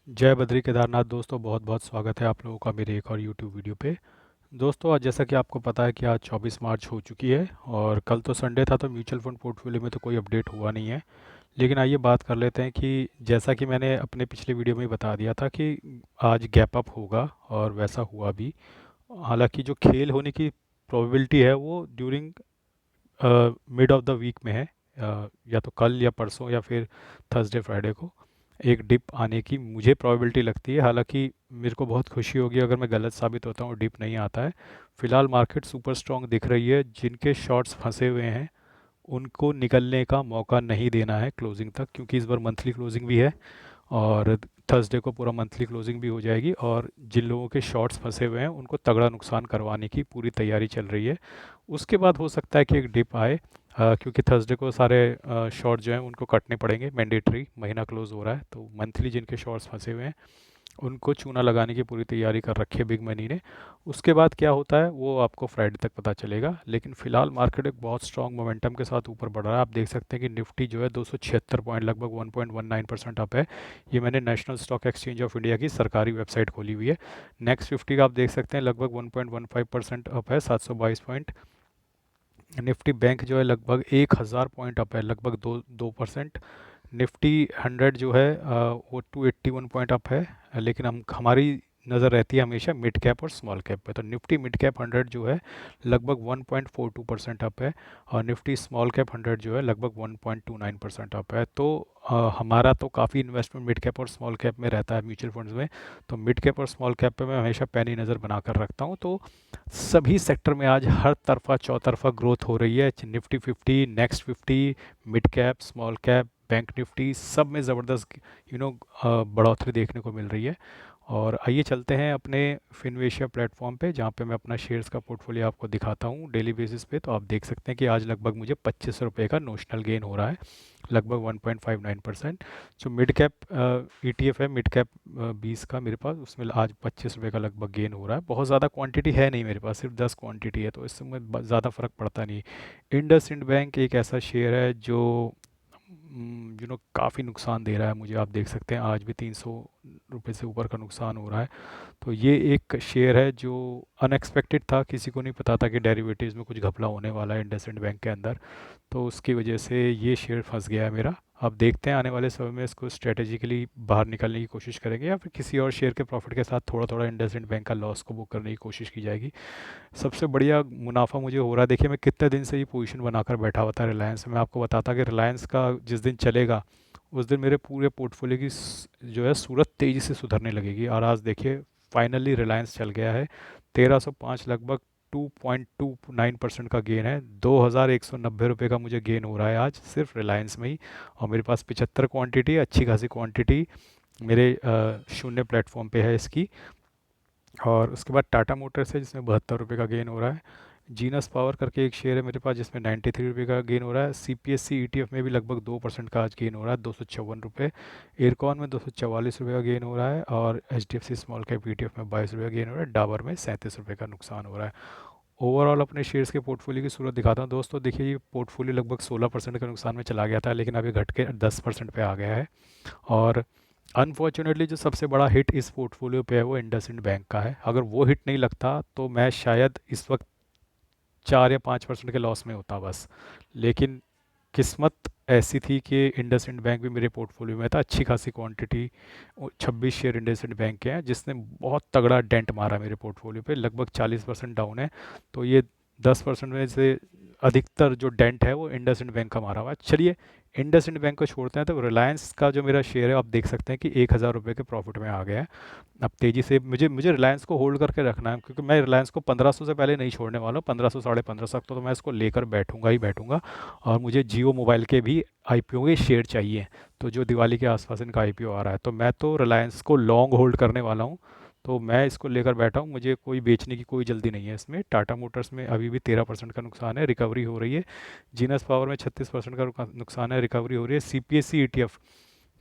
जय बद्री केदारनाथ दोस्तों, बहुत बहुत स्वागत है आप लोगों का मेरे एक और यूट्यूब वीडियो पे। दोस्तों, आज जैसा कि आपको पता है कि आज 24 मार्च हो चुकी है और कल तो संडे था, तो म्यूचुअल फंड पोर्टफोलियो में तो कोई अपडेट हुआ नहीं है। लेकिन आइए बात कर लेते हैं कि जैसा कि मैंने अपने पिछले वीडियो में ही बता दिया था कि आज गैप अप होगा और वैसा हुआ भी। हालांकि जो खेल होने की प्रोबेबिलिटी है वो during mid of the week में है। या तो कल या परसों या फिर थर्सडे फ्राइडे को एक डिप आने की मुझे प्रोबेबिलिटी लगती है। हालांकि मेरे को बहुत खुशी होगी अगर मैं गलत साबित होता हूँ और डिप नहीं आता है। फिलहाल मार्केट सुपर स्ट्रांग दिख रही है। जिनके शॉर्ट्स फंसे हुए हैं उनको निकलने का मौका नहीं देना है क्लोजिंग तक, क्योंकि इस बार मंथली क्लोजिंग भी है और थर्सडे को पूरा मंथली क्लोजिंग भी हो जाएगी। और जिन लोगों के शॉर्ट्स फंसे हुए हैं उनको तगड़ा नुकसान करवाने की पूरी तैयारी चल रही है। उसके बाद हो सकता है कि एक डिप आए, क्योंकि थर्सडे को सारे शॉर्ट जो हैं उनको कटने पड़ेंगे, मैंडेटरी, महीना क्लोज हो रहा है। तो मंथली जिनके शॉर्ट्स फंसे हुए हैं उनको चूना लगाने की पूरी तैयारी कर रखी है बिग मनी ने। उसके बाद क्या होता है वो आपको फ्राइडे तक पता चलेगा। लेकिन फिलहाल मार्केट एक बहुत स्ट्रॉन्ग मोमेंटम के साथ ऊपर बढ़ रहा है। आप देख सकते हैं कि निफ्टी जो है 276 पॉइंट, लगभग 1.19% अप है। ये मैंने national stock exchange of India की सरकारी वेबसाइट खोली हुई है। नेक्स्ट 50 का आप देख सकते हैं लगभग 1.15% अप है, 722 पॉइंट। निफ्टी बैंक जो है लगभग 1000 पॉइंट अप है, लगभग 2%। निफ्टी 100 जो है वो 281 पॉइंट अप है। लेकिन हमारी नज़र रहती है हमेशा मिड कैप और स्मॉल कैप पे। तो निफ्टी मिड कैप 100 जो है लगभग 1.42% अप है और निफ्टी स्मॉल कैप 100 जो है लगभग 1.29% अप है। तो हमारा तो काफ़ी इन्वेस्टमेंट मिड कैप और स्मॉल कैप में रहता है म्यूचुअल फंड्स में। तो मिड कैप और स्मॉल कैप पे मैं हमेशा पैनी नज़र बनाकर रखता हूँ। तो सभी सेक्टर में आज हर तरफा चौतरफा ग्रोथ हो रही है। Nifty 50, next 50, mid cap, small cap, bank Nifty, सब में ज़बरदस्त बढ़ोतरी देखने को मिल रही है। और आइए चलते हैं अपने फिनवेशिया प्लेटफॉर्म पे, जहाँ पे मैं अपना शेयर्स का पोर्टफोलियो आपको दिखाता हूँ डेली बेसिस पे। तो आप देख सकते हैं कि आज लगभग मुझे 25 रुपये का नोशनल गेन हो रहा है, लगभग 1.59%। जो मिड कैप ईटीएफ है, मिड कैप 20 का मेरे पास, उसमें आज 25 रुपये का लगभग गेन हो रहा है। बहुत ज़्यादा क्वांटिटी है नहीं मेरे पास, सिर्फ 10 क्वांटिटी है, तो इससे मुझे ज़्यादा फ़र्क पड़ता नहीं। इंडसइंड बैंक एक ऐसा शेयर है जो काफ़ी नुकसान दे रहा है मुझे। आप देख सकते हैं आज भी 300 रुपये से ऊपर का नुकसान हो रहा है। तो ये एक शेयर है जो अनएक्सपेक्टेड था, किसी को नहीं पता था कि डेरिवेटिव्स में कुछ घपला होने वाला है इंडसइंड बैंक के अंदर। तो उसकी वजह से ये शेयर फंस गया है मेरा। अब देखते हैं आने वाले समय में इसको स्ट्रेटेजिकली बाहर निकलने की कोशिश करेंगे या फिर किसी और शेयर के प्रॉफिट के साथ थोड़ा थोड़ा इंडसइंड बैंक का लॉस को बुक करने की कोशिश की जाएगी। सबसे बढ़िया मुनाफा मुझे हो रहा है। देखिए मैं कितने दिन से ये पोजीशन बनाकर बैठा हुआ था रिलायंस में। मैं आपको बताता कि रिलायंस का जिस दिन चलेगा उस दिन मेरे पूरे पोर्टफोलियो की जो है सूरत तेज़ी से सुधरने लगेगी। और आज देखिए फाइनली रिलायंस चल गया है। 1305, लगभग 2.29% का गेन है। 2190 रुपये का मुझे गेन हो रहा है आज सिर्फ रिलायंस में ही। और मेरे पास 75 क्वांटिटी, अच्छी खासी क्वांटिटी मेरे शून्य प्लेटफॉर्म पे है इसकी। और उसके बाद टाटा मोटर्स है जिसमें 72 रुपये का गेन हो रहा है। जीनस पावर करके एक शेयर है मेरे पास जिसमें 93 रुपये का गेन हो रहा है। सीपीएससी ईटीएफ में भी लगभग 2% का आज गेन हो रहा है, 254 रुपये। एयरकॉन में 244 रुपये का गेन हो रहा है और एचडीएफसी स्मॉल कैप ईटीएफ में 22 रुपये का गेन हो रहा है। डाबर में 37 रुपये का नुकसान हो रहा है। ओवरऑल अपने शेयर्स के पोर्टफोलियो की सूरत दिखाता हूँ दोस्तों। देखिए ये पोर्टफोलियो लगभग 16% का नुकसान में चला गया था, लेकिन अभी घट के 10% पे आ गया है। और अनफॉर्चुनेटली जो सबसे बड़ा हिट इस पोर्टफोलियो पे है वो इंडसइंड बैंक का है। अगर वो हिट नहीं लगता तो मैं शायद इस वक्त 4 या 5% के लॉस में होता बस। लेकिन किस्मत ऐसी थी कि इंडसइंड बैंक भी मेरे पोर्टफोलियो में था। अच्छी खासी क्वांटिटी, 26 शेयर इंडसइंड बैंक के हैं, जिसने बहुत तगड़ा डेंट मारा मेरे पोर्टफोलियो पे, लगभग 40% डाउन है। तो ये 10% में से अधिकतर जो डेंट है वो इंडसइंड बैंक का मारा हुआ है। चलिए इंडसइंड बैंक को छोड़ते हैं। तो रिलायंस का जो मेरा शेयर है आप देख सकते हैं कि 1000 रुपये के प्रॉफिट में आ गया है। अब तेज़ी से मुझे मुझे रिलायंस को होल्ड करके रखना है, क्योंकि मैं रिलायंस को 1500 से पहले नहीं छोड़ने वाला हूँ। 1500, 1550 तक तो मैं इसको लेकर बैठूंगा ही बैठूंगा। और मुझे जियो मोबाइल के भी आईपीओ के शेयर चाहिए। तो जो दिवाली के आसपास इनका आईपीओ आ रहा है, तो मैं तो रिलायंस को लॉन्ग होल्ड करने वाला हूँ। तो मैं इसको लेकर बैठा हूँ, मुझे कोई बेचने की कोई जल्दी नहीं है इसमें। टाटा मोटर्स में अभी भी 13% का नुकसान है, रिकवरी हो रही है। जीनस पावर में 36% का नुकसान है, रिकवरी हो रही है। सीपीएससी ईटीएफ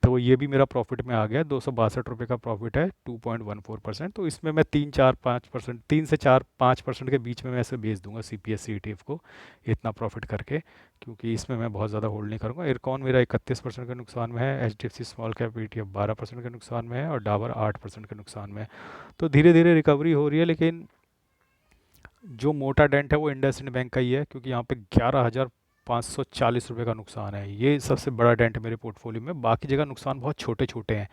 तो ये भी मेरा प्रॉफिट में आ गया, 262 रुपये का प्रॉफिट है, 2.14%। तो इसमें मैं 3-4-5%, 3 से 4-5% के बीच में मैं ऐसे बेच दूंगा C P S E E T F को, इतना प्रॉफिट करके, क्योंकि इसमें मैं बहुत ज़्यादा होल्ड नहीं करूँगा। इरकॉन मेरा 31% के नुकसान में है, H D F C small cap E T F 12% के नुकसान में है, और डाबर 8% के नुकसान में है। तो धीरे धीरे रिकवरी हो रही है, लेकिन जो मोटा डेंट है वो इंडसइंड बैंक का ही है, क्योंकि यहाँ पे 11,540 रुपये का नुकसान है। ये सबसे बड़ा डेंट है मेरे पोर्टफोलियो में। बाकी जगह नुकसान बहुत छोटे छोटे हैं,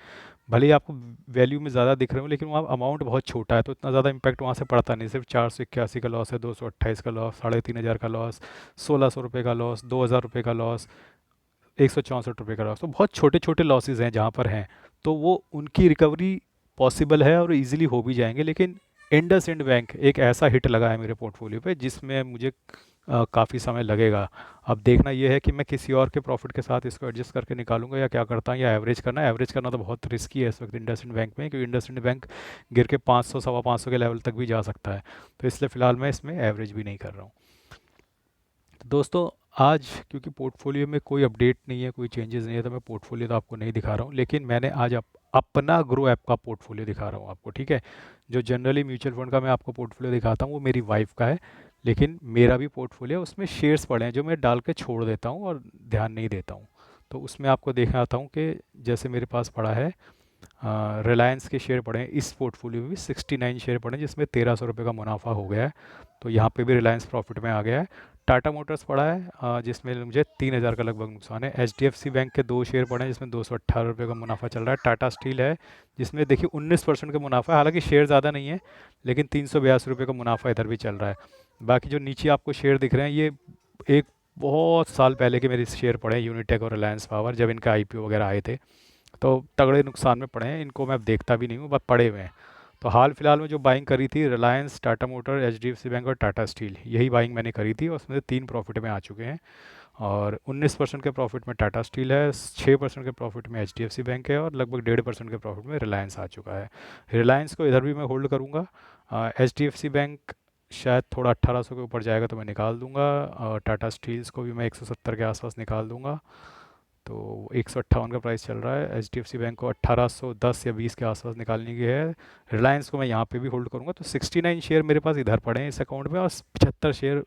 भले ही आपको वैल्यू में ज़्यादा दिख रहे हो, लेकिन वहाँ अमाउंट बहुत छोटा है, तो इतना ज़्यादा इम्पैक्ट वहाँ से पड़ता नहीं। सिर्फ 481 का लॉस है, 228 का लॉस, 3,500 का लॉस, 1,600 रुपये का लॉस, 2,000 रुपये का लॉस, 164 रुपये का लॉस। तो बहुत छोटे छोटे लॉसेज हैं जहाँ पर हैं, तो वो उनकी रिकवरी पॉसिबल है और इजीली हो भी जाएंगे। लेकिन इंडसइंड बैंक एक ऐसा हिट लगा है मेरे पोर्टफोलियो पे, जिसमें मुझे काफ़ी समय लगेगा। अब देखना ये है कि मैं किसी और के प्रॉफिट के साथ इसको एडजस्ट करके निकालूंगा या क्या करता हूँ, या एवरेज करना है। एवरेज करना तो बहुत रिस्की है इस वक्त इंडसइंड बैंक में, क्योंकि इंडसइंड बैंक गिर के 500 550 के लेवल तक भी जा सकता है। तो इसलिए फ़िलहाल मैं इसमें एवरेज भी नहीं कर रहा हूँ। तो दोस्तों, आज क्योंकि पोर्टफोलियो में कोई अपडेट नहीं है, कोई चेंजेस नहीं है, तो मैं पोर्टफोलियो तो आपको नहीं दिखा रहा हूँ, लेकिन मैंने आज अपना ग्रो ऐप का पोर्टफोलियो दिखा रहा हूँ आपको, ठीक है। जो जनरली म्यूचुअल फंड का मैं आपको पोर्टफोलियो दिखाता हूँ वो मेरी वाइफ का है, लेकिन मेरा भी पोर्टफोलियो, उसमें शेयर्स पड़े हैं जो मैं डाल के छोड़ देता हूँ और ध्यान नहीं देता हूँ। तो उसमें आपको देखना आता हूँ कि जैसे मेरे पास पड़ा है, रिलायंस के शेयर पड़े हैं इस पोर्टफोलियो में भी, 69 शेयर पड़े हैं, जिसमें 1,300 रुपये का मुनाफा हो गया है। तो यहाँ पे भी रिलायंस प्रॉफिट में आ गया है। टाटा मोटर्स पड़ा है, जिसमें मुझे 3,000 का लगभग नुकसान है। H D F C bank के 2 शेयर पड़े हैं, जिसमें 218 रुपये का मुनाफा चल रहा है। टाटा स्टील है, जिसमें देखिए 19% का मुनाफा है, हालांकि शेयर ज़्यादा नहीं है, लेकिन 382 रुपये का मुनाफा इधर भी चल रहा है। बाकी जो नीचे आपको शेयर दिख रहे हैं, ये एक बहुत साल पहले के मेरे शेयर पड़े हैं, यूनिटेक और रिलायंस पावर, जब इनका आईपीओ वगैरह आए थे। तो तगड़े नुकसान में पड़े हैं, इनको मैं अब देखता भी नहीं हूँ, बस पड़े हुए हैं। तो हाल फिलहाल में जो बाइंग करी थी, Reliance, Tata motor, H D F C bank और टाटा स्टील, यही बाइंग मैंने करी थी, और उसमें से 3 प्रॉफिट में आ चुके हैं। और 19% के प्रॉफिट में टाटा स्टील है, 6% के प्रॉफिट में H D F C bank है, और लगभग 1.5% के प्रॉफिट में रिलायंस आ चुका है। रिलायंस को इधर भी मैं होल्ड करूँगा। H D F C bank शायद थोड़ा 1800 के ऊपर जाएगा तो मैं निकाल दूंगा, और टाटा स्टील्स को भी मैं 170 के आसपास निकाल दूंगा। तो 158 का प्राइस चल रहा है। H D F C bank को 1810 या 20 के आसपास निकालने की है। रिलायंस को मैं यहाँ पे भी होल्ड करूँगा। तो 69 शेयर मेरे पास इधर पड़े हैं इस अकाउंट में, और 75 शेयर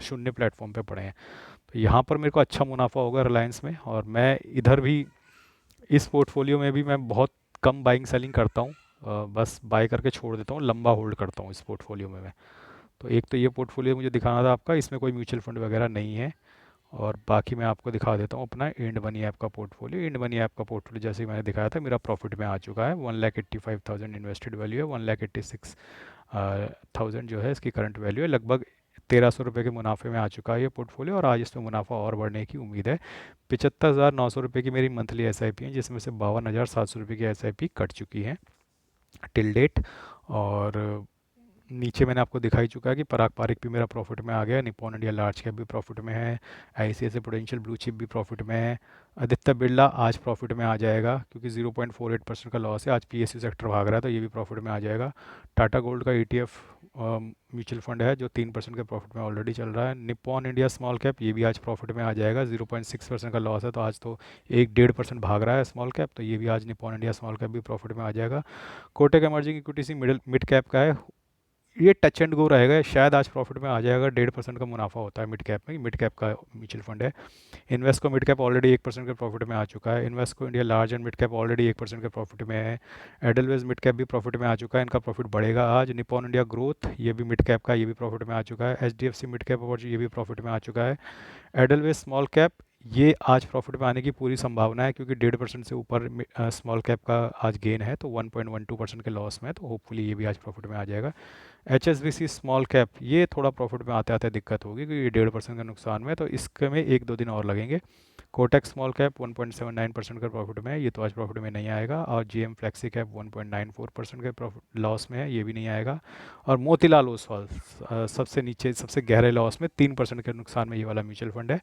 शून्य प्लेटफॉर्म पे पड़े हैं। तो यहाँ पर मेरे को अच्छा मुनाफा होगा रिलायंस में, और मैं इधर भी इस पोर्टफोलियो में भी मैं बहुत कम बाइंग सेलिंग करता हूँ, बस बाय करके छोड़ देता हूँ, लंबा होल्ड करता हूँ इस पोर्टफोलियो में मैं। तो एक तो ये पोर्टफोलियो मुझे दिखाना था आपका, इसमें कोई म्यूचुअल फंड वगैरह नहीं है। और बाकी मैं आपको दिखा देता हूँ अपना इंड मनी ऐप का पोर्टफोलियो। इंड मनी ऐप का पोर्टफोलियो जैसे ही मैंने दिखाया था, मेरा प्रॉफिट में आ चुका है। 1,85,000 इन्वेस्टेड वैल्यू है, 1,86,000 जो है इसकी करंट वैल्यू है। लगभग 1,300 रुपये के मुनाफे में आ चुका है ये पोर्टफोलियो, और आज इसमें मुनाफा और बढ़ने की उम्मीद है। 75,900 रुपये की मेरी मंथली एस आई पी है, जिसमें से 52,700 रुपये की एस आई पी कट चुकी है टिल डेट। और नीचे मैंने आपको दिखाई चुका है कि पराग पारिक भी मेरा प्रॉफिट में आ गया, निप्पॉन इंडिया लार्ज कैप भी प्रॉफिट में है, आईसीआईसीआई प्रूडेंशियल ब्लू चिप भी प्रॉफिट में है, आदित्य बिरला आज प्रॉफिट में आ जाएगा, क्योंकि 0.48% का लॉस है, आज पीएसयू सेक्टर भाग रहा है तो ये भी प्रॉफिट में आ जाएगा। टाटा गोल्ड का ईटीएफ म्यूचुअल फंड है जो 3% के प्रॉफिट में ऑलरेडी चल रहा है। निप्पॉन इंडिया स्मॉल कैप, ये भी आज प्रॉफिट में आ जाएगा, 0.6% का लॉस है, तो आज तो 1-1.5% भाग रहा है स्मॉल कैप, तो ये भी आज निप्पॉन इंडिया स्मॉल कैप भी प्रॉफिट में आ जाएगा। कोटक एमर्जिंग इक्विटी सी मिड कैप का है, ये टच एंड गो रहेगा, शायद आज प्रॉफिट में आ जाएगा, 1.5% का मुनाफा होता है मिड कैप में, मिड कैप का म्यूचुअल फंड है। इन्वेस्ट को मिड कैप ऑलरेडी 1% के प्रॉफिट में आ चुका है। इन्वेस्ट को India large and mid cap already 1% के प्रॉफिट में है। एडलवेज मिड कैप भी प्रॉफिट में आ चुका है, इनका प्रॉफिट बढ़ेगा आज। निप्पॉन इंडिया ग्रोथ, ये भी मिड कैप का, ये भी प्रॉफिट में आ चुका है। H D F C mid cap और ये भी प्रॉफिट में आ चुका है। एडलवेज स्मॉल कैप, ये आज प्रॉफिट में आने की पूरी संभावना है, क्योंकि 1.5% से ऊपर स्मॉल कैप का आज गेन है, तो 1.12% के लॉस में है, तो होपफुली ये भी आज प्रॉफिट में आ जाएगा। H S B C small cap, ये थोड़ा प्रॉफिट में आते आते दिक्कत होगी, क्योंकि ये 1.5% का नुकसान में है, तो इसके में 1-2 दिन और लगेंगे। कोटक स्मॉल कैप 1.79% का प्रॉफिट में है, ये तो आज प्रॉफिट में नहीं आएगा। और जी एम फ्लेक्सी कैप 1.94% के प्रॉफिट लॉस में है, ये भी नहीं आएगा। और मोतीलाल ओसवाल सबसे नीचे, सबसे गहरे लॉस में, 3% के नुकसान में ये वाला म्यूचुअल फंड है।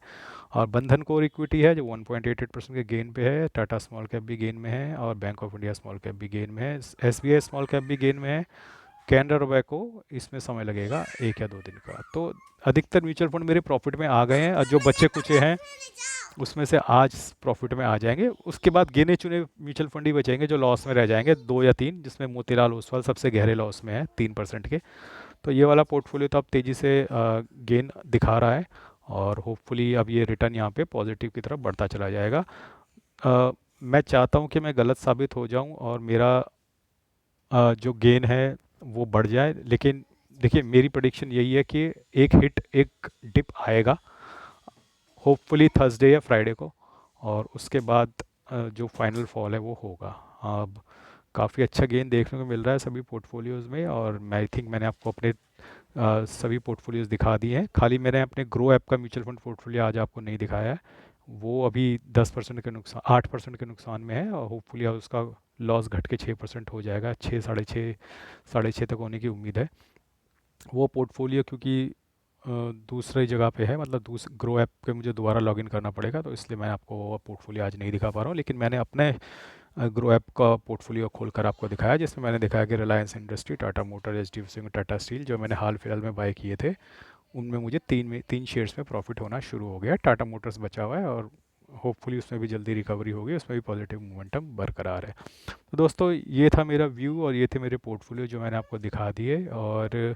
और बंधन कोर इक्विटी है जो 1.88% के गेन पे है। टाटा स्मॉल कैप भी गेन में है, और bank of India small cap भी गेन में है। S B I small cap भी गेन में है। कैनरा रोबेको इसमें समय लगेगा 1 या 2 दिन का। तो अधिकतर म्यूचुअल फंड मेरे प्रॉफिट में आ गए हैं, और जो बचे कुचे हैं उसमें से आज प्रॉफिट में आ जाएंगे। उसके बाद गिने चुने म्यूचुअल फंड ही बचेंगे जो लॉस में रह जाएंगे, 2 या 3, जिसमें मोतीलाल ओसवाल सबसे गहरे लॉस में है 3% के। तो ये वाला पोर्टफोलियो तो अब तेज़ी से गेन दिखा रहा है, और होपफुली अब ये रिटर्न यहाँ पे पॉजिटिव की तरफ बढ़ता चला जाएगा। मैं चाहता हूँ कि मैं गलत साबित हो जाऊँ और मेरा जो गेन है वो बढ़ जाए, लेकिन देखिए मेरी प्रेडिक्शन यही है कि एक हिट एक डिप आएगा, होपफुली थर्सडे या फ्राइडे को, और उसके बाद जो फाइनल फॉल है वो होगा। अब काफ़ी अच्छा गेन देखने को मिल रहा है सभी पोर्टफोलियोज़ में, और मैं आई थिंक मैंने आपको अपने सभी पोर्टफोलियोज़ दिखा दिए हैं। खाली मैंने अपने ग्रो ऐप का म्यूचुअल फंड पोर्टफोलियो आज आपको नहीं दिखाया है, वो अभी 10% के नुकसान 8% के नुकसान में है, और होपफुली अब उसका लॉस घट के 6% हो जाएगा, 6 साढ़े छः तक होने की उम्मीद है वो पोर्टफोलियो, क्योंकि दूसरी जगह पे है, मतलब ग्रो ऐप पे मुझे दोबारा लॉगिन करना पड़ेगा, तो इसलिए मैं आपको वो पोर्टफोलियो आज नहीं दिखा पा रहा हूँ। लेकिन मैंने अपने ग्रो ऐप का पोर्टफोलियो खोलकर आपको दिखाया, जिसमें मैंने दिखाया कि Reliance industry, Tata motor, HDFC में टाटा स्टील जो मैंने हाल फिलहाल में बाय किए थे, उनमें मुझे 3 शेयर्स में प्रॉफिट होना शुरू हो गया। टाटा मोटर्स बचा हुआ है, और होपफुली उसमें भी जल्दी रिकवरी होगी, उसमें भी पॉजिटिव मोमेंटम बरकरार है। तो दोस्तों ये था मेरा व्यू, और ये थे मेरे पोर्टफोलियो जो मैंने आपको दिखा दिए। और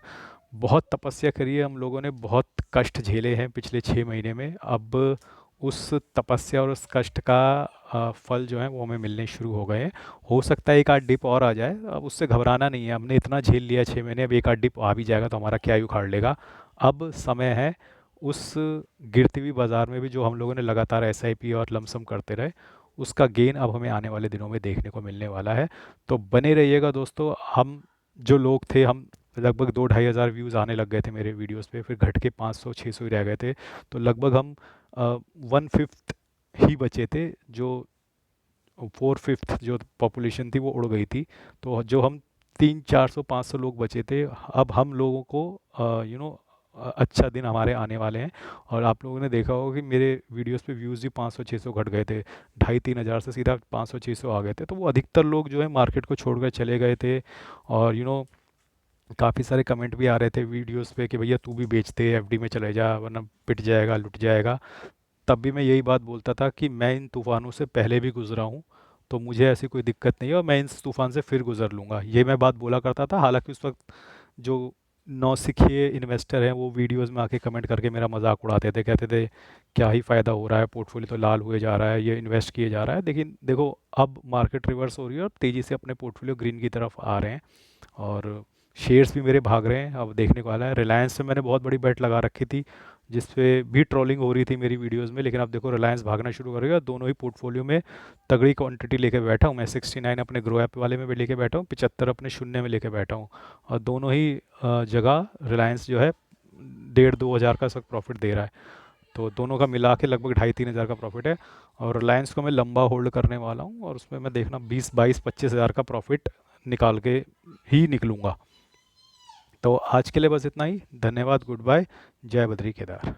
बहुत तपस्या करी है हम लोगों ने, बहुत कष्ट झेले हैं पिछले 6 महीने में। अब उस तपस्या और उस कष्ट का फल जो है वो हमें मिलने शुरू हो गए हैं। हो सकता है एक आध डिप और आ जाए, अब उससे घबराना नहीं है, हमने इतना झेल लिया 6 महीने, अब एक आध डिप आ भी जाएगा तो हमारा क्या ही उखाड़ लेगा। अब समय है उस गिरती हुई बाज़ार में भी जो हम लोगों ने लगातार एसआईपी और लमसम करते रहे, उसका गेन अब हमें आने वाले दिनों में देखने को मिलने वाला है। तो बने रहिएगा दोस्तों। हम जो लोग थे, हम लगभग 2-2.5 हज़ार व्यूज़ आने लग गए थे मेरे वीडियोस पे, फिर घट के 500-600 ही रह गए थे। तो लगभग हम 1/5 ही बचे थे, जो 4/5 जो पॉपुलेशन थी वो उड़ गई थी। तो जो हम 300-400-500 लोग बचे थे, अब हम लोगों को अच्छा दिन हमारे आने वाले हैं। और आप लोगों ने देखा होगा कि मेरे वीडियोस पे व्यूज़ भी 500-600 घट गए थे, 2,500-3,000 से सीधा 500-600 आ गए थे। तो वो अधिकतर लोग जो है मार्केट को छोड़कर चले गए थे, और काफ़ी सारे कमेंट भी आ रहे थे वीडियोस पे कि भैया तू भी बेचते, एफडी में चले जा वरना पिट जाएगा, लुट जाएगा। तब भी मैं यही बात बोलता था कि मैं इन तूफ़ानों से पहले भी गुजरा हूँ, तो मुझे ऐसी कोई दिक्कत नहीं है, और मैं इस तूफ़ान से फिर गुजर लूँगा, ये मैं बात बोला करता था। हालांकि उस वक्त जो नौसिखिए इन्वेस्टर हैं वो वीडियोस में आके कमेंट करके मेरा मजाक उड़ाते थे, कहते थे क्या ही फ़ायदा हो रहा है, पोर्टफोलियो तो लाल हुए जा रहा है, ये इन्वेस्ट किए जा रहा है। लेकिन देखो अब मार्केट रिवर्स हो रही है और तेज़ी से अपने पोर्टफोलियो ग्रीन की तरफ आ रहे हैं, और शेयर्स भी मेरे भाग रहे हैं। अब देखने को वाला है, रिलायंस से मैंने बहुत बड़ी बेट लगा रखी थी, जिस पे भी ट्रोलिंग हो रही थी मेरी वीडियोस में, लेकिन अब देखो रिलायंस भागना शुरू करेगा। दोनों ही पोर्टफोलियो में तगड़ी क्वांटिटी लेके बैठा हूँ मैं, 69 अपने ग्रो ऐप वाले में भी लेके बैठा हूँ, 75 अपने शून्य में लेके बैठा हूँ। और दोनों ही जगह रिलायंस जो है 1,500-2,000 का सब प्रॉफिट दे रहा है, तो दोनों का मिला के लगभग 2,500-3,000 का प्रॉफिट है। और रिलायंस को मैं लंबा होल्ड करने वाला हूँ, और उसमें मैं देखना 20-22-25 हज़ार का प्रॉफिट निकाल के ही निकलूँगा। तो आज के लिए बस इतना ही। धन्यवाद, गुड बाय, जय बद्री केदार।